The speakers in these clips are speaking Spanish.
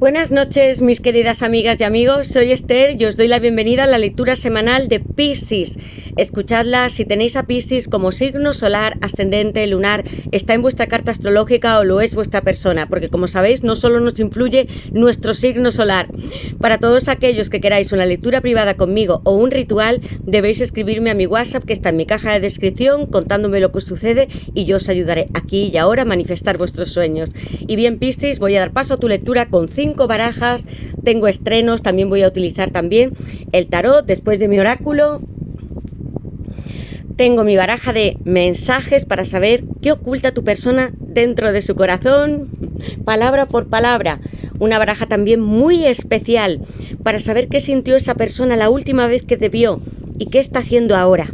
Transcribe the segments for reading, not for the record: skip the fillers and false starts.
Buenas noches, mis queridas amigas y amigos, soy Esther y os doy la bienvenida a la lectura semanal de Piscis. Escuchadla si tenéis a Piscis como signo solar, ascendente, lunar, está en vuestra carta astrológica o lo es vuestra persona, porque como sabéis no solo nos influye nuestro signo solar. Para todos aquellos que queráis una lectura privada conmigo o un ritual, debéis escribirme a mi WhatsApp que está en mi caja de descripción contándome lo que os sucede y yo os ayudaré aquí y ahora a manifestar vuestros sueños. Y bien, Piscis, voy a dar paso a tu lectura con 5 barajas, tengo estrenos, también voy a utilizar también el tarot después de mi oráculo. Tengo mi baraja de mensajes para saber qué oculta tu persona dentro de su corazón, palabra por palabra. Una baraja también muy especial para saber qué sintió esa persona la última vez que te vio y qué está haciendo ahora,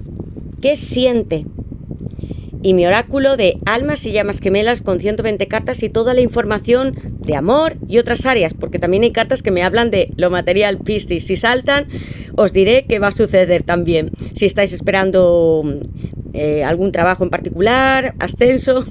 qué siente. Y mi oráculo de almas y llamas gemelas con 120 cartas y toda la información de amor y otras áreas, porque también hay cartas que me hablan de lo material, Piscis. Si saltan, os diré qué va a suceder también. Si estáis esperando algún trabajo en particular, ascenso,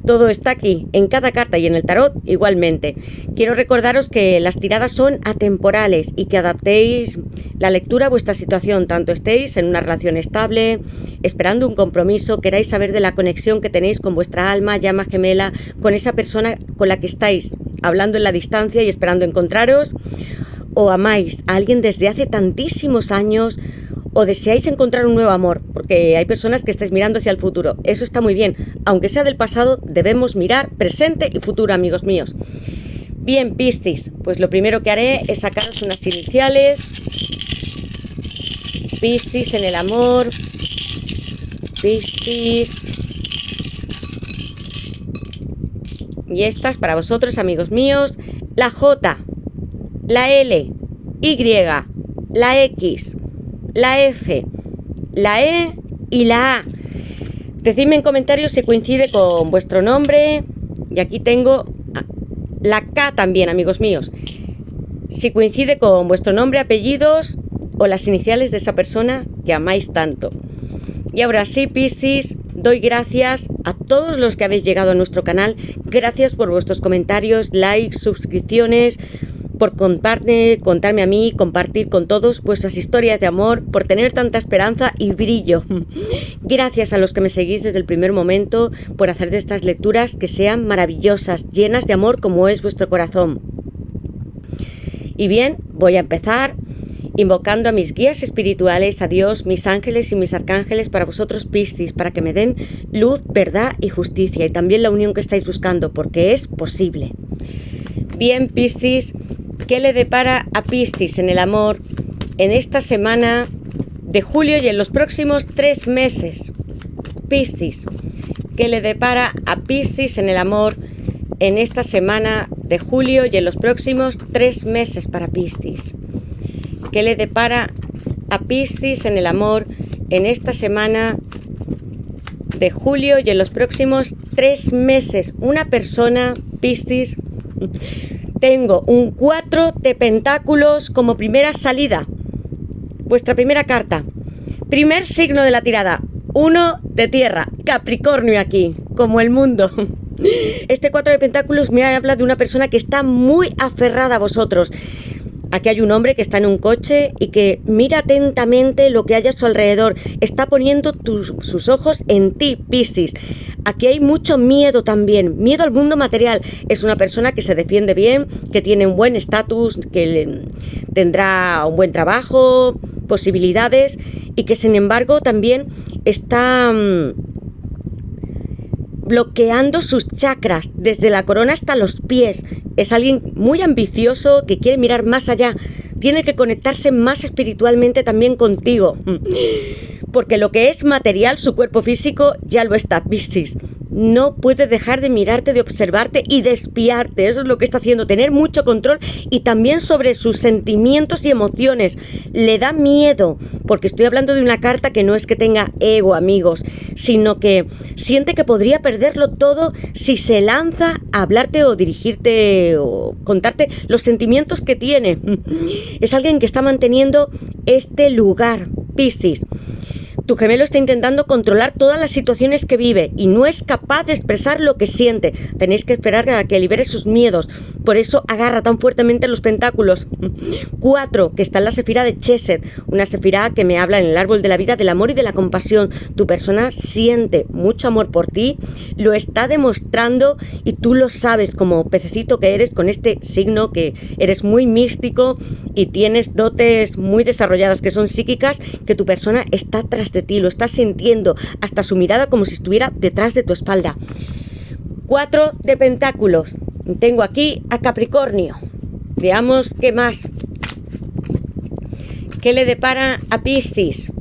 todo está aquí, en cada carta y en el tarot igualmente. Quiero recordaros que las tiradas son atemporales y que adaptéis la lectura a vuestra situación, tanto estéis en una relación estable, esperando un compromiso, queráis saber de la conexión que tenéis con vuestra alma, llama gemela, con esa persona con la que estáis hablando en la distancia y esperando encontraros, o amáis a alguien desde hace tantísimos años, o deseáis encontrar un nuevo amor, porque hay personas que estáis mirando hacia el futuro. Eso está muy bien. Aunque sea del pasado, debemos mirar presente y futuro, amigos míos. Bien, Piscis, pues lo primero que haré es sacaros unas iniciales. Piscis en el amor. Piscis. Y estas para vosotros, amigos míos. La J, la L, Y, la X, la F, la E y la A. Decidme en comentarios si coincide con vuestro nombre. Y aquí tengo la K también, amigos míos. Si coincide con vuestro nombre, apellidos o las iniciales de esa persona que amáis tanto. Y ahora sí, Piscis, doy gracias a todos los que habéis llegado a nuestro canal. Gracias por vuestros comentarios, likes, suscripciones, por contarme a mí, compartir con todos vuestras historias de amor, por tener tanta esperanza y brillo. Gracias a los que me seguís desde el primer momento, por hacer de estas lecturas que sean maravillosas, llenas de amor como es vuestro corazón. Y bien, voy a empezar invocando a mis guías espirituales, a Dios, mis ángeles y mis arcángeles para vosotros, Piscis, para que me den luz, verdad y justicia, y también la unión que estáis buscando, porque es posible. Bien, Piscis, ¿qué le depara a Piscis en el amor en esta semana de julio y en los próximos 3 meses? Piscis, ¿qué le depara a Piscis en el amor en esta semana de julio y en los próximos 3 meses para Piscis? ¿Qué le depara a Piscis en el amor en esta semana de julio y en los próximos 3 meses? Una persona, Piscis. Tengo un 4 de pentáculos como primera salida. Vuestra primera carta. Primer signo de la tirada. 1 de tierra. Capricornio aquí, como el mundo. Este 4 de pentáculos me habla de una persona que está muy aferrada a vosotros. Aquí hay un hombre que está en un coche y que mira atentamente lo que hay a su alrededor. Está poniendo sus ojos en ti, Piscis. Aquí hay mucho miedo también, miedo al mundo material. Es una persona que se defiende bien, que tiene un buen estatus, que tendrá un buen trabajo, posibilidades, y que sin embargo también está bloqueando sus chakras desde la corona hasta los pies. Es alguien muy ambicioso que quiere mirar más allá. Tiene que conectarse más espiritualmente también contigo. Porque lo que es material, su cuerpo físico, ya lo está, Piscis. No puede dejar de mirarte, de observarte y de espiarte. Eso es lo que está haciendo, tener mucho control y también sobre sus sentimientos y emociones. Le da miedo, porque estoy hablando de una carta que no es que tenga ego, amigos, sino que siente que podría perderlo todo si se lanza a hablarte o dirigirte o contarte los sentimientos que tiene. Es alguien que está manteniendo este lugar, Piscis. Tu gemelo está intentando controlar todas las situaciones que vive y no es capaz de expresar lo que siente. Tenéis que esperar a que libere sus miedos. Por eso agarra tan fuertemente los pentáculos. 4, que está en la sefirá de Chesed, una sefirá que me habla en el árbol de la vida del amor y de la compasión. Tu persona siente mucho amor por ti, lo está demostrando y tú lo sabes como pececito que eres con este signo, que eres muy místico y tienes dotes muy desarrolladas que son psíquicas, que tu persona está tras de ti, lo estás sintiendo, hasta su mirada como si estuviera detrás de tu espalda. 4 de pentáculos. Tengo aquí a Capricornio. Veamos qué más. ¿Qué le depara a Piscis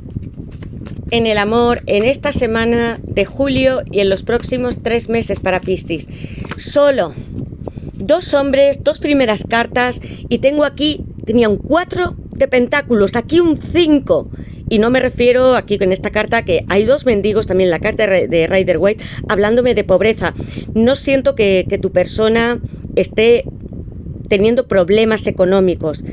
en el amor en esta semana de julio y en los próximos 3 meses para Piscis? Solo 2 hombres, 2 primeras cartas y tengo aquí, tenía un 4 de pentáculos, aquí un 5. Y no me refiero aquí con esta carta que hay 2 mendigos, también la carta de Rider-Waite, hablándome de pobreza. No siento que tu persona esté teniendo problemas económicos,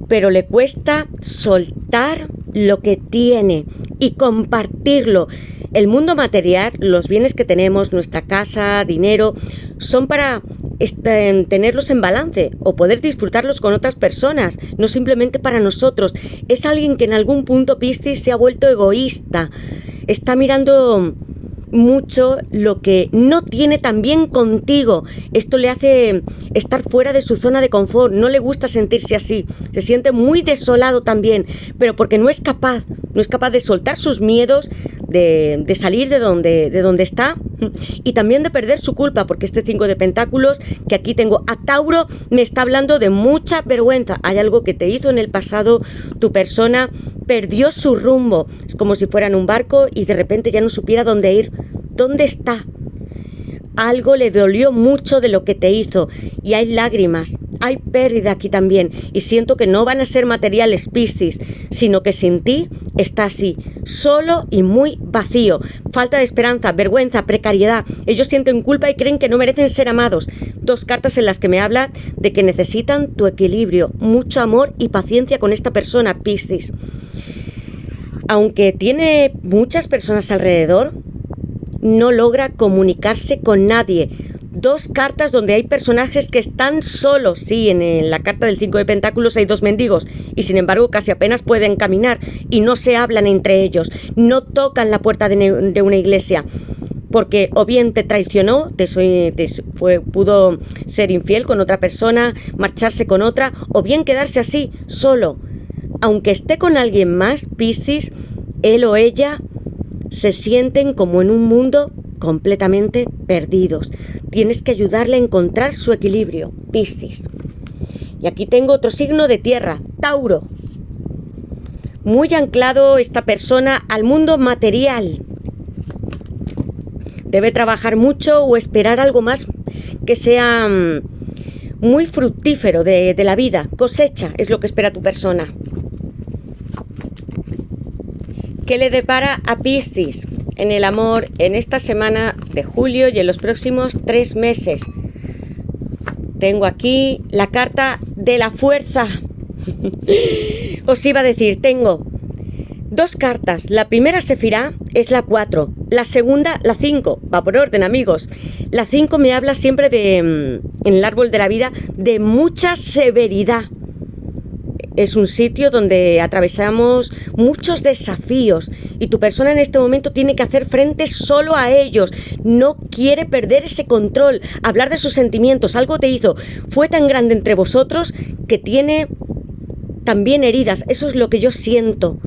pero le cuesta soltar lo que tiene y compartirlo. El mundo material, los bienes que tenemos, nuestra casa, dinero, son para tenerlos en balance o poder disfrutarlos con otras personas, no simplemente para nosotros. Es alguien que en algún punto Piscis se ha vuelto egoísta, está mirando mucho lo que no tiene también contigo. Esto le hace estar fuera de su zona de confort, no le gusta sentirse así, se siente muy desolado también, pero porque no es capaz de soltar sus miedos, de salir de donde está y también de perder su culpa, porque este 5 de pentáculos que aquí tengo a Tauro me está hablando de mucha vergüenza. Hay algo que te hizo en el pasado, tu persona perdió su rumbo, es como si fuera en un barco y de repente ya no supiera dónde ir, dónde está. Algo le dolió mucho de lo que te hizo y hay lágrimas, hay pérdida aquí también y siento que no van a ser materiales, Piscis, sino que sin ti está así, solo y muy vacío, falta de esperanza, vergüenza, precariedad. Ellos sienten culpa y creen que no merecen ser amados. 2 cartas en las que me hablan de que necesitan tu equilibrio, mucho amor y paciencia con esta persona, Piscis. Aunque tiene muchas personas alrededor, no logra comunicarse con nadie. 2 cartas donde hay personajes que están solos. Sí, en la carta del 5 de pentáculos hay 2 mendigos y sin embargo casi apenas pueden caminar y no se hablan entre ellos, no tocan la puerta de una iglesia, porque o bien te traicionó, pudo ser infiel con otra persona, marcharse con otra, o bien quedarse así, solo. Aunque esté con alguien más, Piscis, él o ella se sienten como en un mundo completamente perdidos. Tienes que ayudarle a encontrar su equilibrio, Piscis. Y aquí tengo otro signo de tierra, Tauro. Muy anclado esta persona al mundo material. Debe trabajar mucho o esperar algo más que sea muy fructífero de la vida. Cosecha es lo que espera tu persona. ¿Qué le depara a Piscis en el amor en esta semana de julio y en los próximos 3 meses? Tengo aquí la carta de la fuerza. Os iba a decir, tengo 2 cartas. La primera sefirá es la 4, la segunda la 5. Va por orden, amigos. La 5 me habla siempre en el árbol de la vida de mucha severidad. Es un sitio donde atravesamos muchos desafíos y tu persona en este momento tiene que hacer frente solo a ellos. No quiere perder ese control, hablar de sus sentimientos. Algo te hizo, fue tan grande entre vosotros que tiene también heridas. Eso es lo que yo siento.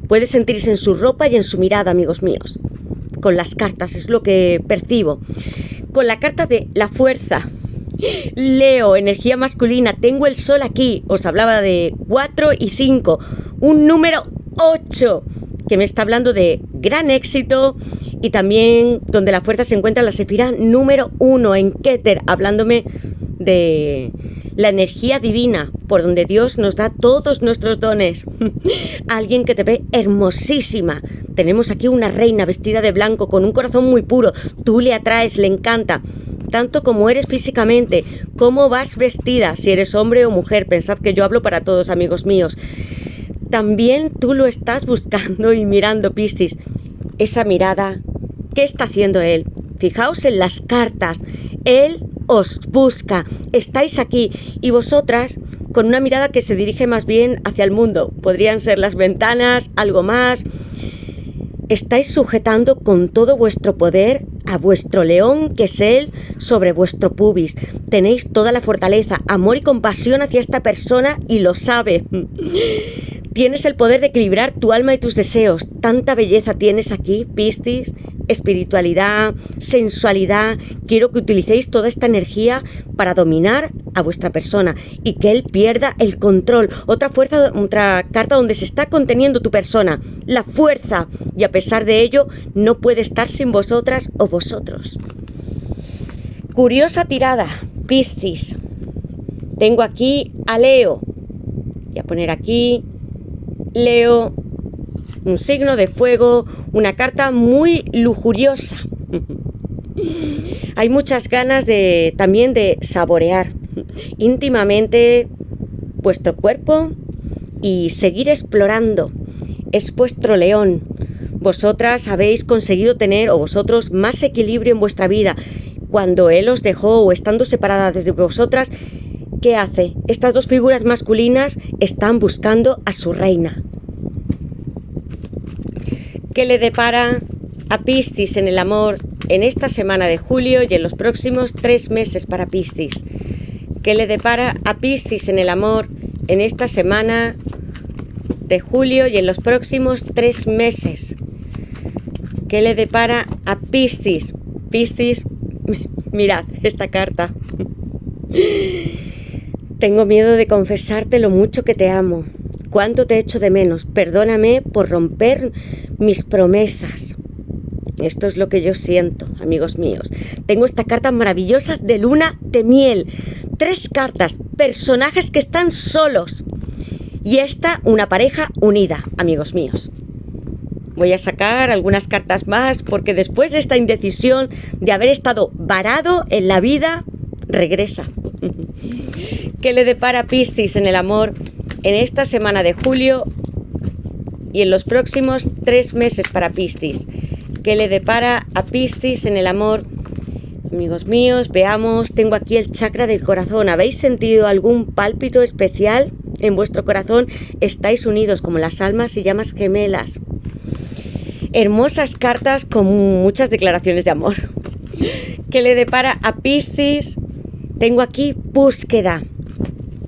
Puede sentirse en su ropa y en su mirada, amigos míos. Con las cartas es lo que percibo. Con la carta de la fuerza, Leo, energía masculina, tengo el sol aquí, os hablaba de 4 y 5, un número 8, que me está hablando de gran éxito y también donde la fuerza se encuentra en la sefirá número 1, en Keter, hablándome de la energía divina, por donde Dios nos da todos nuestros dones. Alguien que te ve hermosísima. Tenemos aquí una reina vestida de blanco con un corazón muy puro, tú le atraes, le encanta. Tanto como eres físicamente, cómo vas vestida, si eres hombre o mujer. Pensad que yo hablo para todos, amigos míos. También tú lo estás buscando y mirando, Piscis. Esa mirada, ¿qué está haciendo él? Fijaos en las cartas. Él os busca, estáis aquí y vosotras con una mirada que se dirige más bien hacia el mundo. Podrían ser las ventanas, algo más. Estáis sujetando con todo vuestro poder a vuestro león, que es él, sobre vuestro pubis. Tenéis toda la fortaleza, amor y compasión hacia esta persona y lo sabe. Tienes el poder de equilibrar tu alma y tus deseos. Tanta belleza tienes aquí, Piscis. Espiritualidad, sensualidad. Quiero que utilicéis toda esta energía para dominar a vuestra persona y que él pierda el control. Otra carta donde se está conteniendo tu persona, la fuerza, y a pesar de ello no puede estar sin vosotras o vosotros. Curiosa tirada, Piscis. Tengo aquí a Leo. Voy a poner aquí Leo, un signo de fuego, una carta muy lujuriosa. Hay muchas ganas también de saborear íntimamente vuestro cuerpo y seguir explorando. Es vuestro león. Vosotras habéis conseguido tener, o vosotros, más equilibrio en vuestra vida. Cuando él os dejó o estando separadas de vosotras, ¿qué hace? Estas dos figuras masculinas están buscando a su reina. ¿Qué le depara a Piscis en el amor en esta semana de julio y en los próximos 3 meses para Piscis? ¿Qué le depara a Piscis en el amor en esta semana de julio y en los próximos 3 meses? ¿Qué le depara a Piscis? Piscis, mirad esta carta. Tengo miedo de confesarte lo mucho que te amo. Cuánto te echo de menos. Perdóname por romper mis promesas. Esto es lo que yo siento, amigos míos. Tengo esta carta maravillosa de luna de miel. 3 cartas, personajes que están solos. Y esta, una pareja unida, amigos míos. Voy a sacar algunas cartas más porque después de esta indecisión de haber estado varado en la vida, regresa. ¿Qué le depara a Piscis en el amor en esta semana de julio y en los próximos 3 meses para Piscis? ¿Qué le depara a Piscis en el amor? Amigos míos, veamos, tengo aquí el chakra del corazón. ¿Habéis sentido algún pálpito especial en vuestro corazón? Estáis unidos como las almas y llamas gemelas. Hermosas cartas con muchas declaraciones de amor. ¿Qué le depara a Piscis? Tengo aquí búsqueda.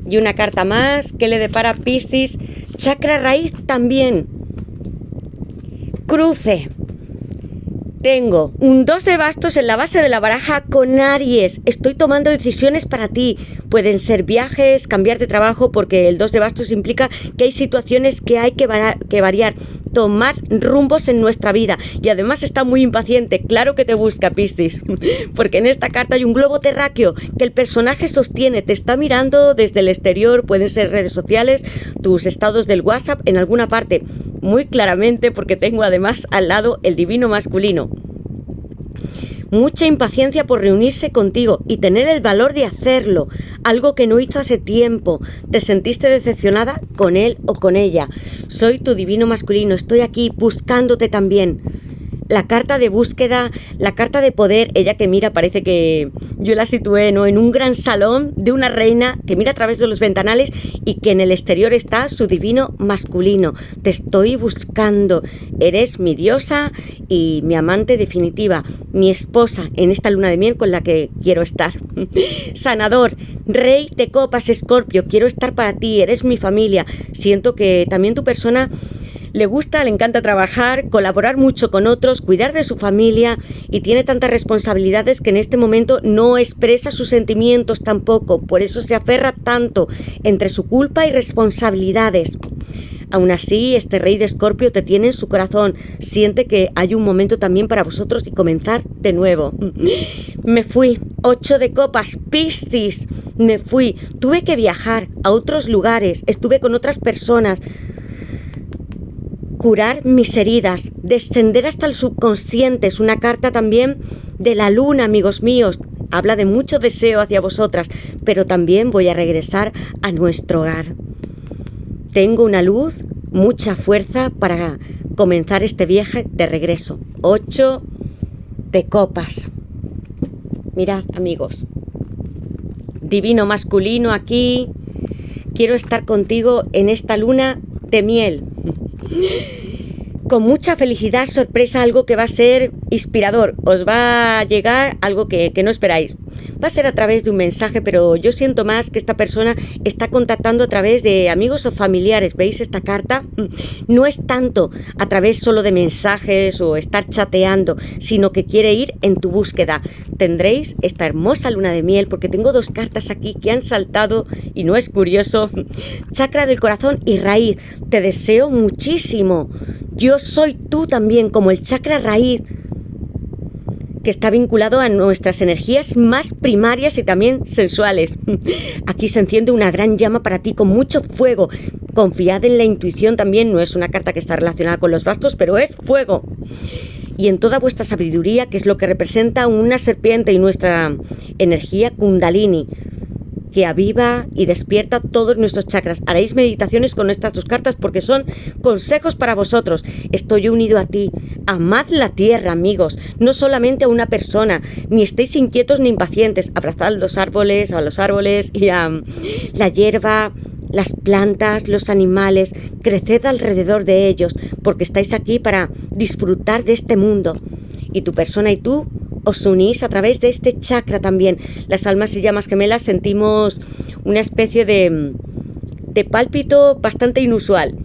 Y una carta más. ¿Qué le depara a Piscis? Chakra raíz también. Cruce. Tengo un 2 de bastos en la base de la baraja con Aries. Estoy tomando decisiones para ti. Pueden ser viajes, cambiar de trabajo, porque el 2 de bastos implica que hay situaciones que hay que variar, tomar rumbos en nuestra vida. Y además está muy impaciente. Claro que te busca, Piscis, porque en esta carta hay un globo terráqueo que el personaje sostiene. Te está mirando desde el exterior. Pueden ser redes sociales, tus estados del WhatsApp, en alguna parte. Muy claramente, porque tengo además al lado el divino masculino. Mucha impaciencia por reunirse contigo y tener el valor de hacerlo, algo que no hizo hace tiempo. Te sentiste decepcionada con él o con ella. Soy tu divino masculino, estoy aquí buscándote también. La carta de búsqueda, la carta de poder, ella que mira, parece que yo la situé, ¿no?, en un gran salón de una reina que mira a través de los ventanales y que en el exterior está su divino masculino. Te estoy buscando, eres mi diosa y mi amante definitiva, mi esposa en esta luna de miel con la que quiero estar. Sanador, rey de copas, Escorpio, quiero estar para ti, eres mi familia. Siento que también tu persona le encanta trabajar, colaborar mucho con otros, cuidar de su familia y tiene tantas responsabilidades que en este momento no expresa sus sentimientos tampoco. Por eso se aferra tanto entre su culpa y responsabilidades. Aún así, este rey de Escorpio te tiene en su corazón. Siente que hay un momento también para vosotros y comenzar de nuevo. Me fui. 8 de copas. Piscis. Me fui. Tuve que viajar a otros lugares. Estuve con otras personas. Curar mis heridas, descender hasta el subconsciente. Es una carta también de la luna, amigos míos. Habla de mucho deseo hacia vosotras, pero también voy a regresar a nuestro hogar. Tengo una luz mucha fuerza para comenzar este viaje de regreso. 8 de copas. Mirad, amigos, divino masculino aquí. Quiero estar contigo en esta luna de miel. Con mucha felicidad, sorpresa, algo que va a ser inspirador. Os va a llegar algo que no esperáis. Va a ser a través de un mensaje, pero yo siento más que esta persona está contactando a través de amigos o familiares. ¿Veis esta carta? No es tanto a través solo de mensajes o estar chateando, sino que quiere ir en tu búsqueda. Tendréis esta hermosa luna de miel, porque tengo 2 cartas aquí que han saltado y no es curioso. Chakra del corazón y raíz. Te deseo muchísimo. Yo soy tú también, como el chakra raíz, que está vinculado a nuestras energías más primarias y también sensuales. Aquí se enciende una gran llama para ti con mucho fuego. Confiad en la intuición también, no es una carta que está relacionada con los bastos, pero es fuego. Y en toda vuestra sabiduría, que es lo que representa una serpiente y nuestra energía kundalini, que aviva y despierta todos nuestros chakras. Haréis meditaciones con estas 2 cartas porque son consejos para vosotros. Estoy unido a ti. Amad la tierra, amigos, no solamente a una persona, ni estéis inquietos ni impacientes. Abrazad a los árboles y a la hierba, las plantas, los animales. Creced alrededor de ellos, porque estáis aquí para disfrutar de este mundo. Y tu persona y tú os unís a través de este chakra también. Las almas y llamas gemelas sentimos una especie de pálpito bastante inusual.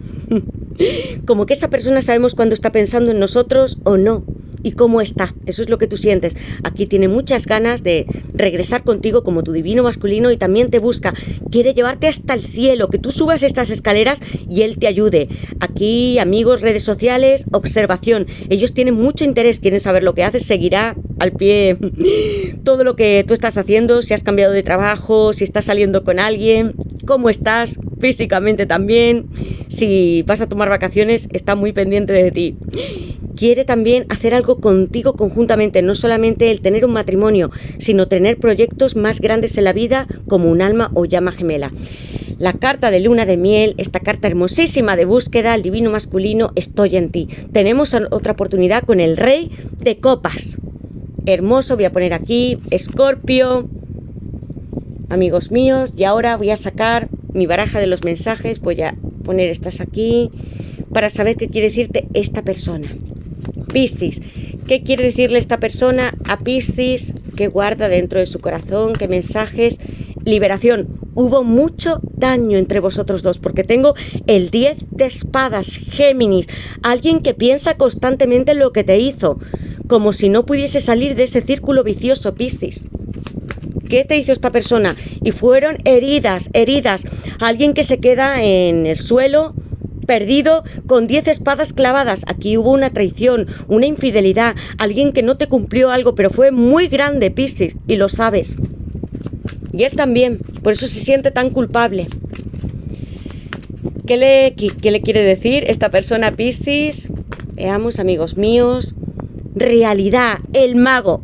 Como que esa persona sabemos cuándo está pensando en nosotros o no. Y cómo está, eso es lo que tú sientes. Aquí tiene muchas ganas de regresar contigo como tu divino masculino y también te busca. Quiere llevarte hasta el cielo, que tú subas estas escaleras y él te ayude. Aquí, amigos, redes sociales, observación. Ellos tienen mucho interés, quieren saber lo que haces, seguirá al pie todo lo que tú estás haciendo, si has cambiado de trabajo, si estás saliendo con alguien, cómo estás físicamente también, si vas a tomar vacaciones, está muy pendiente de ti. Quiere también hacer algo contigo conjuntamente, no solamente el tener un matrimonio, sino tener proyectos más grandes en la vida como un alma o llama gemela. La carta de luna de miel, esta carta hermosísima de búsqueda, el divino masculino, estoy en ti. Tenemos otra oportunidad con el rey de copas. Hermoso, voy a poner aquí Escorpio, amigos míos, y ahora voy a sacar mi baraja de los mensajes, voy a poner estas aquí para saber qué quiere decirte esta persona. Piscis, ¿qué quiere decirle esta persona a Piscis? ¿Qué guarda dentro de su corazón? ¿Qué mensajes? Liberación. Hubo mucho daño entre vosotros dos, porque tengo el 10 de espadas, Géminis, alguien que piensa constantemente en lo que te hizo, como si no pudiese salir de ese círculo vicioso, Piscis. ¿Qué te hizo esta persona? Y fueron heridas, alguien que se queda en el suelo, perdido, con 10 espadas clavadas. Aquí hubo una traición, una infidelidad, alguien que no te cumplió algo, pero fue muy grande, Piscis, y lo sabes. Y él también, por eso se siente tan culpable. ¿Qué le quiere decir esta persona a Piscis? Veamos, amigos míos. Realidad, el mago.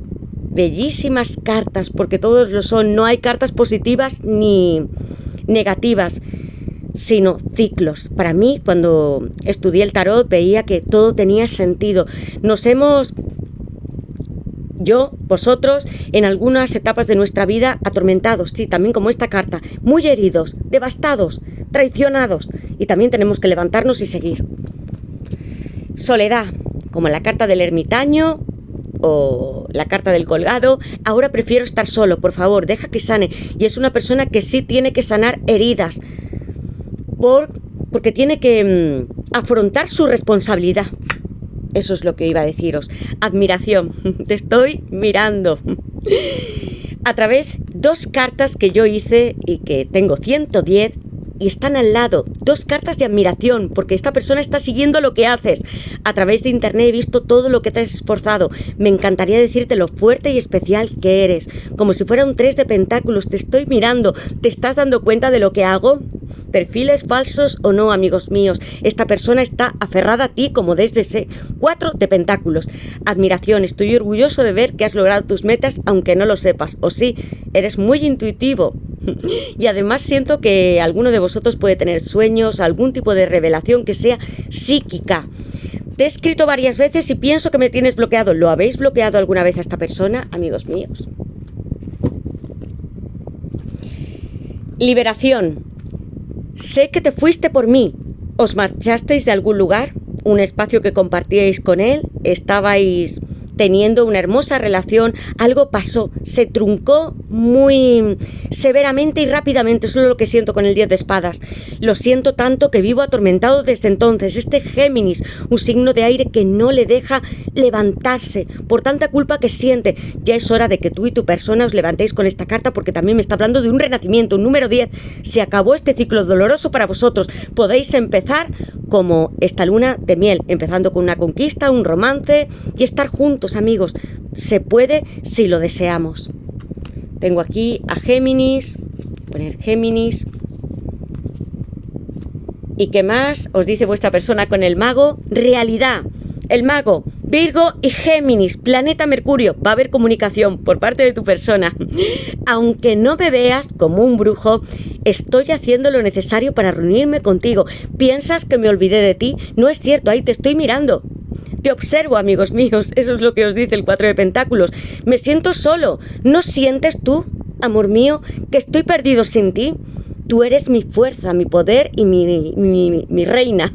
Bellísimas cartas, porque todos lo son. No hay cartas positivas ni negativas, sino ciclos. Para mí, cuando estudié el tarot, veía que todo tenía sentido. Vosotros, en algunas etapas de nuestra vida, atormentados, sí, también como esta carta, muy heridos, devastados, traicionados, y también tenemos que levantarnos y seguir. Soledad, como la carta del ermitaño o la carta del colgado. Ahora prefiero estar solo, por favor, deja que sane. Y es una persona que sí tiene que sanar heridas, porque tiene que afrontar su responsabilidad. Eso es lo que iba a deciros. Admiración. Te estoy mirando. A través 2 cartas que yo hice y que tengo 110 y están al lado. 2 cartas de admiración, porque esta persona está siguiendo lo que haces. A través de internet he visto todo lo que te has esforzado. Me encantaría decirte lo fuerte y especial que eres. Como si fuera un 3 de pentáculos. Te estoy mirando. ¿Te estás dando cuenta de lo que hago? Perfiles falsos o no, amigos míos, esta persona está aferrada a ti como desde ese 4 de pentáculos. Admiración, estoy orgulloso de ver que has logrado tus metas aunque no lo sepas. O sí, eres muy intuitivo Y además siento que alguno de vosotros puede tener sueños, algún tipo de revelación que sea psíquica. Te he escrito varias veces y pienso que me tienes bloqueado. ¿Lo habéis bloqueado alguna vez a esta persona, amigos míos? Liberación. Sé que te fuiste por mí. ¿Os marchasteis de algún lugar? ¿Un espacio que compartíais con él? ¿Estabais teniendo una hermosa relación? Algo pasó, se truncó muy severamente y rápidamente. Eso es lo que siento con el 10 de espadas. Lo siento tanto que vivo atormentado desde entonces. Este Géminis, un signo de aire que no le deja levantarse por tanta culpa que siente. Ya es hora de que tú y tu persona os levantéis con esta carta, porque también me está hablando de un renacimiento, un número 10. Se acabó este ciclo doloroso para vosotros. Podéis empezar como esta luna de miel, empezando con una conquista, un romance y estar juntos, amigos. Se puede si lo deseamos. Tengo aquí a Géminis, poner Géminis. ¿Y qué más os dice vuestra persona con el mago? Realidad. El mago, Virgo y Géminis, planeta Mercurio. Va a haber comunicación por parte de tu persona. Aunque no me veas como un brujo, estoy haciendo lo necesario para reunirme contigo. ¿Piensas que me olvidé de ti? No es cierto, ahí te estoy mirando. Te observo, amigos míos. Eso es lo que os dice el 4 de Pentáculos. Me siento solo. ¿No sientes tú, amor mío, que estoy perdido sin ti? Tú eres mi fuerza, mi poder y mi reina.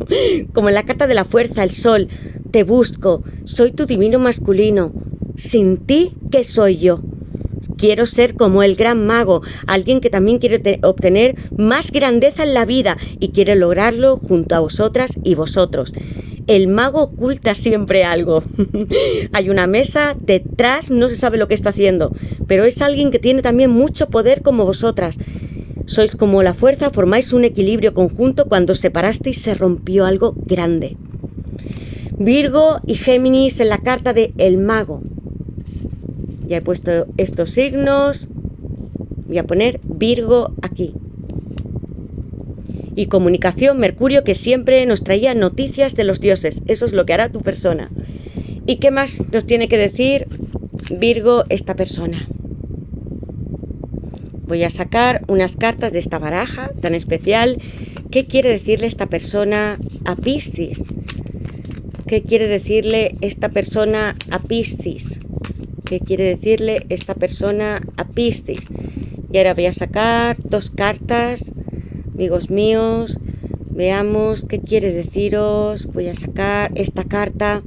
Como en la carta de la fuerza, el sol. Te busco. Soy tu divino masculino. Sin ti, ¿qué soy yo? Quiero ser como el gran mago, alguien que también quiere obtener más grandeza en la vida y quiere lograrlo junto a vosotras y vosotros. El mago oculta siempre algo. Hay una mesa detrás, no se sabe lo que está haciendo, pero es alguien que tiene también mucho poder como vosotras. Sois como la fuerza, formáis un equilibrio conjunto. Cuando os separasteis se rompió algo grande. Virgo y Géminis en la carta de el mago. Ya he puesto estos signos. Voy a poner Virgo aquí. Y comunicación, Mercurio, que siempre nos traía noticias de los dioses. Eso es lo que hará tu persona. ¿Y qué más nos tiene que decir Virgo esta persona? Voy a sacar unas cartas de esta baraja tan especial. ¿Qué quiere decirle esta persona a Piscis? ¿Qué quiere decirle esta persona a Piscis? ¿Qué quiere decirle esta persona a Piscis? Y ahora voy a sacar dos cartas, amigos míos. Veamos qué quiere deciros. Voy a sacar esta carta.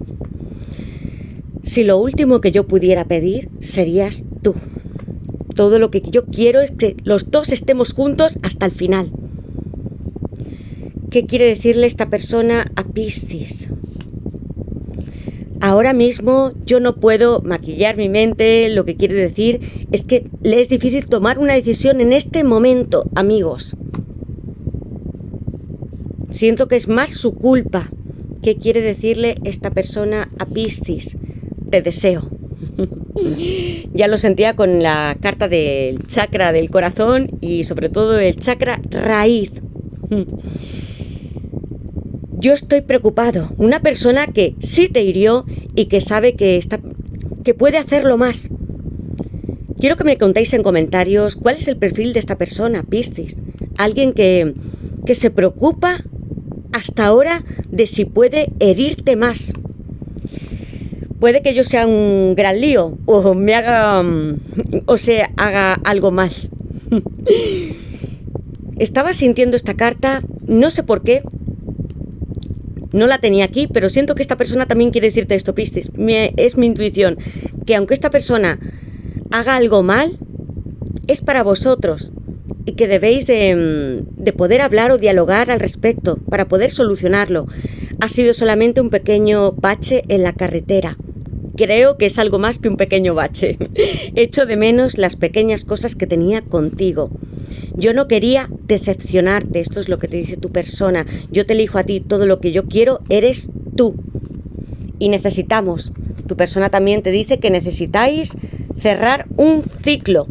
Si lo último que yo pudiera pedir serías tú. Todo lo que yo quiero es que los dos estemos juntos hasta el final. ¿Qué quiere decirle esta persona a Piscis? Ahora mismo yo no puedo maquillar mi mente. Lo que quiere decir es que le es difícil tomar una decisión en este momento, amigos. Siento que es más su culpa. ¿Qué quiere decirle esta persona a Piscis? Te deseo. Ya lo sentía con la carta del chakra del corazón y sobre todo el chakra raíz. Yo estoy preocupado. Una persona que sí te hirió y que sabe que puede hacerlo más. Quiero que me contéis en comentarios cuál es el perfil de esta persona, Piscis. Alguien que se preocupa hasta ahora de si puede herirte más. Puede que yo sea un gran lío o me haga algo mal. Estaba sintiendo esta carta, no sé por qué. No la tenía aquí, pero siento que esta persona también quiere decirte esto, Piscis. Es mi intuición, que aunque esta persona haga algo mal, es para vosotros y que debéis de poder hablar o dialogar al respecto para poder solucionarlo. Ha sido solamente un pequeño bache en la carretera. Creo que es algo más que un pequeño bache. Echo de menos las pequeñas cosas que tenía contigo. Yo no quería decepcionarte, esto es lo que te dice tu persona. Yo te elijo a ti, todo lo que yo quiero eres tú. Y necesitamos, tu persona también te dice que necesitáis cerrar un ciclo.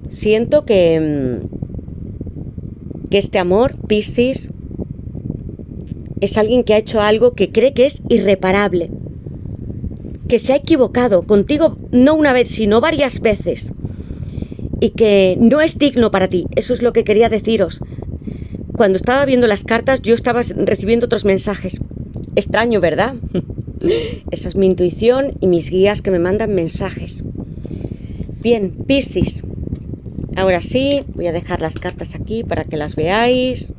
Siento que este amor, Piscis, es alguien que ha hecho algo que cree que es irreparable. Que se ha equivocado contigo no una vez, sino varias veces. y que no es digno para ti. Eso es lo que quería deciros. Cuando estaba viendo las cartas, yo estaba recibiendo otros mensajes. Extraño, ¿verdad? Esa es mi intuición y mis guías que me mandan mensajes. Bien, Piscis. Ahora sí, voy a dejar las cartas aquí para que las veáis.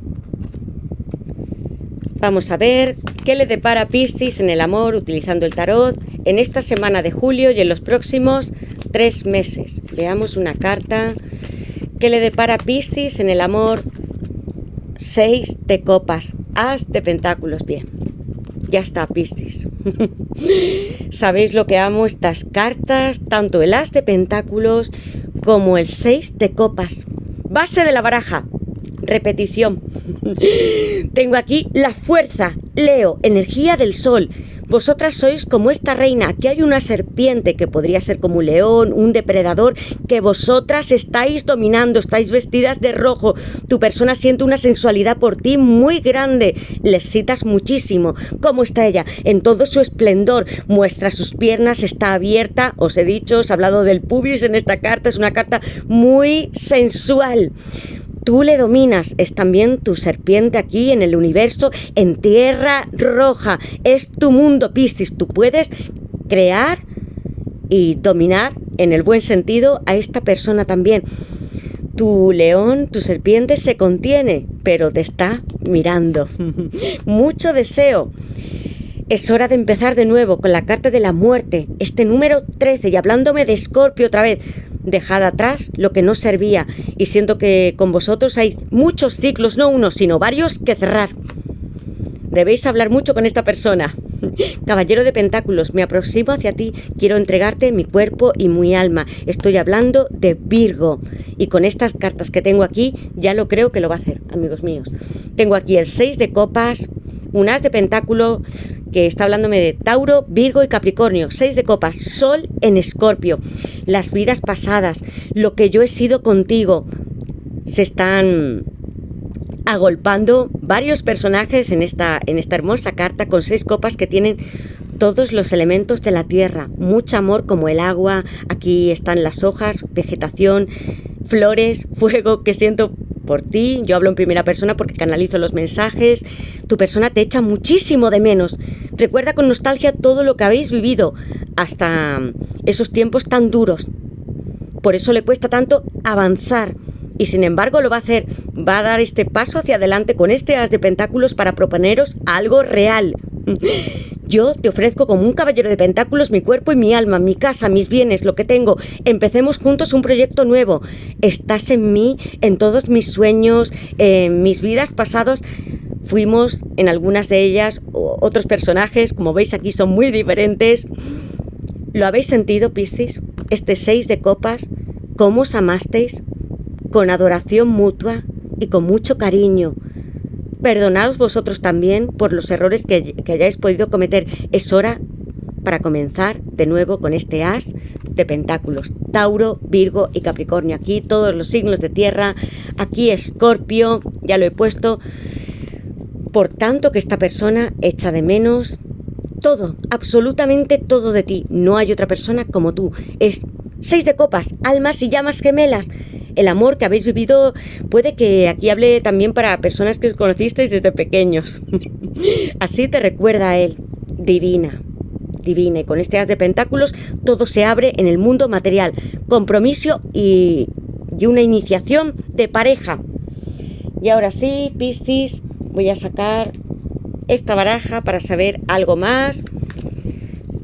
Vamos a ver qué le depara a Piscis en el amor utilizando el tarot en esta semana de julio y en los próximos 3 meses. Veamos una carta. ¿Qué le depara a Piscis en el amor? 6 de copas, as de pentáculos. Bien, ya está, Piscis. Sabéis lo que amo estas cartas, tanto el as de pentáculos como el 6 de copas. Base de la baraja, repetición. Tengo aquí la fuerza, Leo, energía del sol. Vosotras sois como esta reina. Aquí hay una serpiente que podría ser como un león, un depredador, que vosotras estáis dominando, estáis vestidas de rojo. Tu persona siente una sensualidad por ti muy grande. Les citas muchísimo. ¿Cómo está ella? En todo su esplendor. Muestra sus piernas, está abierta. Os he dicho, os he hablado del pubis en esta carta. Es una carta muy sensual. Tú le dominas, es también tu serpiente aquí en el universo, en tierra roja. Es tu mundo, Piscis. Tú puedes crear y dominar, en el buen sentido, a esta persona también. Tu león, tu serpiente se contiene, pero te está mirando. Mucho deseo. Es hora de empezar de nuevo con la carta de la muerte, este número 13, y hablándome de Escorpio otra vez. Dejad atrás lo que no servía, y siento que con vosotros hay muchos ciclos, no uno, sino varios que cerrar. Debéis hablar mucho con esta persona. Caballero de Pentáculos, me aproximo hacia ti, quiero entregarte mi cuerpo y mi alma. Estoy hablando de Virgo, y con estas cartas que tengo aquí, ya lo creo que lo va a hacer, amigos míos. Tengo aquí el 6 de copas, un as de pentáculo, que está hablándome de Tauro, Virgo y Capricornio. 6 de copas, Sol en Escorpio. Las vidas pasadas, lo que yo he sido contigo. Se están agolpando varios personajes en esta hermosa carta con 6 copas que tienen todos los elementos de la tierra. Mucho amor como el agua. Aquí están las hojas, vegetación, flores, fuego que siento por ti. Yo hablo en primera persona porque canalizo los mensajes. Tu persona te echa muchísimo de menos. Recuerda con nostalgia todo lo que habéis vivido hasta esos tiempos tan duros. Por eso le cuesta tanto avanzar. Y sin embargo lo va a hacer. Va a dar este paso hacia adelante con este as de pentáculos para proponeros algo real. Yo te ofrezco como un caballero de pentáculos mi cuerpo y mi alma, mi casa, mis bienes, lo que tengo. Empecemos juntos un proyecto nuevo. Estás en mí, en todos mis sueños, en mis vidas pasadas. Fuimos en algunas de ellas otros personajes, como veis aquí son muy diferentes. ¿Lo habéis sentido, Piscis? Este 6 de copas, ¿cómo os amasteis? Con adoración mutua y con mucho cariño. Perdonaos vosotros también por los errores que hayáis podido cometer. Es hora para comenzar de nuevo con este as de pentáculos. Tauro, Virgo y Capricornio. Aquí todos los signos de tierra. Aquí Escorpio, ya lo he puesto. Por tanto que esta persona echa de menos todo, absolutamente todo de ti. No hay otra persona como tú. Es 6 de copas, almas y llamas gemelas. El amor que habéis vivido, puede que aquí hable también para personas que os conocisteis desde pequeños. Así te recuerda a él. Divina. Y con este as de pentáculos todo se abre en el mundo material. Compromiso y una iniciación de pareja. Y ahora sí, Piscis, voy a sacar esta baraja para saber algo más.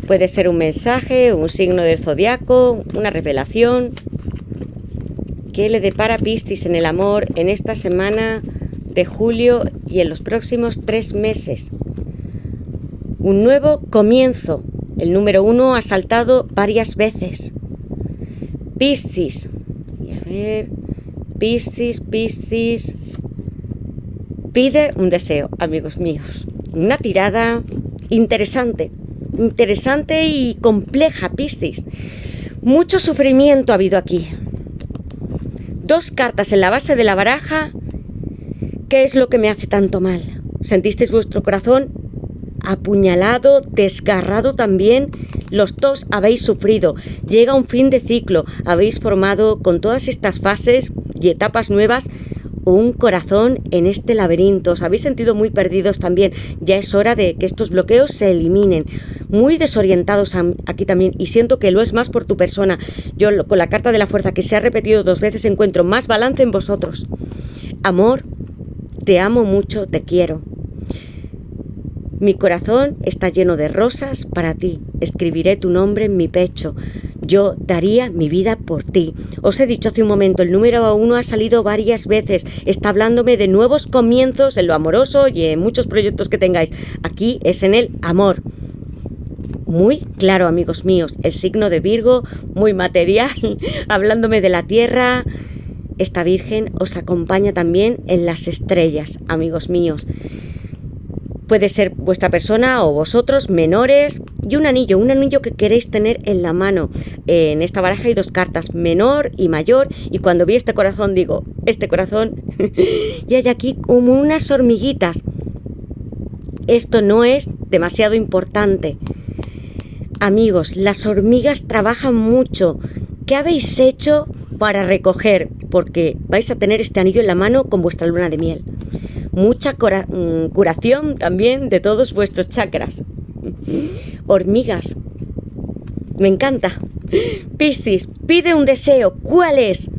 Puede ser un mensaje, un signo del zodiaco, una revelación. ¿Qué le depara Piscis en el amor en esta semana de julio y en los próximos 3 meses? Un nuevo comienzo. El número 1 ha saltado varias veces. Piscis. Y a ver. Piscis. Pide un deseo, amigos míos. Una tirada interesante y compleja, Piscis. Mucho sufrimiento ha habido aquí. 2 cartas en la base de la baraja. ¿Qué es lo que me hace tanto mal? ¿Sentisteis vuestro corazón apuñalado, desgarrado también? Los dos habéis sufrido. Llega un fin de ciclo. Habéis formado con todas estas fases y etapas nuevas un corazón en este laberinto. Os habéis sentido muy perdidos también. Ya es hora de que estos bloqueos se eliminen. Muy desorientados aquí también. Y siento que lo es más por tu persona. Yo con la carta de la fuerza que se ha repetido 2 veces encuentro más balance en vosotros. Amor, te amo mucho, te quiero. Mi corazón está lleno de rosas para ti. Escribiré tu nombre en mi pecho. Yo daría mi vida por ti. Os he dicho hace un momento, el número 1 ha salido varias veces. Está hablándome de nuevos comienzos en lo amoroso y en muchos proyectos que tengáis. Aquí es en el amor. Muy claro, amigos míos. El signo de Virgo, muy material, hablándome de la tierra. Esta Virgen os acompaña también en las estrellas, amigos míos. Puede ser vuestra persona o vosotros, menores, y un anillo que queréis tener en la mano. En esta baraja hay 2 cartas, menor y mayor, y cuando vi este corazón digo, este corazón, y hay aquí como unas hormiguitas. Esto no es demasiado importante. Amigos, las hormigas trabajan mucho. ¿Qué habéis hecho para recoger? Porque vais a tener este anillo en la mano con vuestra luna de miel. Mucha curación también de todos vuestros chakras. Hormigas. Me encanta. Piscis, pide un deseo. ¿Cuál es?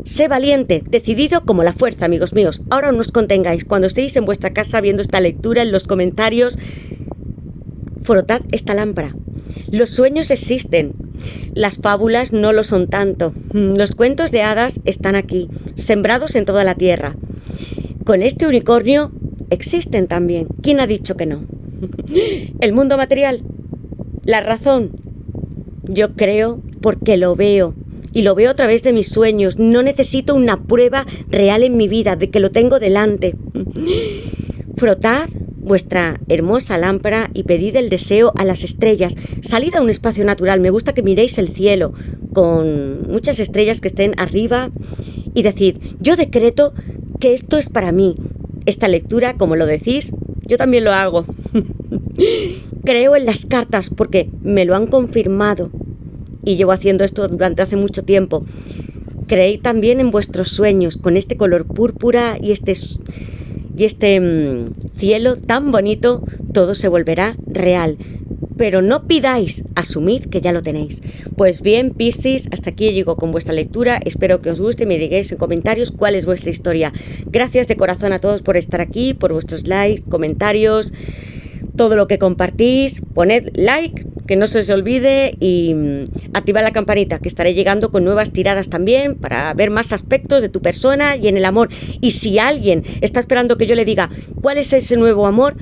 Sé valiente, decidido como la fuerza, amigos míos. Ahora no os contengáis. Cuando estéis en vuestra casa viendo esta lectura, en los comentarios, frotad esta lámpara. Los sueños existen. Las fábulas no lo son tanto. Los cuentos de hadas están aquí, sembrados en toda la tierra. Con este unicornio existen también. ¿Quién ha dicho que no? El mundo material, la razón. Yo creo porque lo veo. Y lo veo a través de mis sueños. No necesito una prueba real en mi vida de que lo tengo delante. Frotad vuestra hermosa lámpara y pedid el deseo a las estrellas. Salid a un espacio natural. Me gusta que miréis el cielo con muchas estrellas que estén arriba y decid, yo decreto que esto es para mí. Esta lectura, como lo decís, yo también lo hago. Creo en las cartas porque me lo han confirmado y llevo haciendo esto durante hace mucho tiempo. Creéis también en vuestros sueños con este color púrpura y este cielo tan bonito. Todo se volverá real. Pero no pidáis, asumid que ya lo tenéis. Pues bien, Piscis, hasta aquí llego con vuestra lectura. Espero que os guste y me digáis en comentarios cuál es vuestra historia. Gracias de corazón a todos por estar aquí, por vuestros likes, comentarios, todo lo que compartís. Poned like, que no se os olvide, y activad la campanita, que estaré llegando con nuevas tiradas también para ver más aspectos de tu persona y en el amor. Y si alguien está esperando que yo le diga cuál es ese nuevo amor,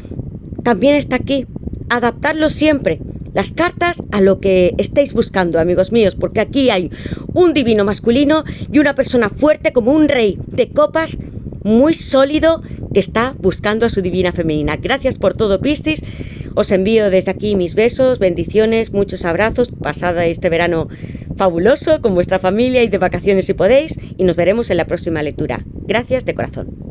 también está aquí. Adaptarlo siempre, las cartas, a lo que estéis buscando, amigos míos, porque aquí hay un divino masculino y una persona fuerte como un rey de copas, muy sólido, que está buscando a su divina femenina. Gracias por todo, Piscis. Os envío desde aquí mis besos, bendiciones, muchos abrazos. Pasad este verano fabuloso con vuestra familia y de vacaciones si podéis, y nos veremos en la próxima lectura. Gracias de corazón.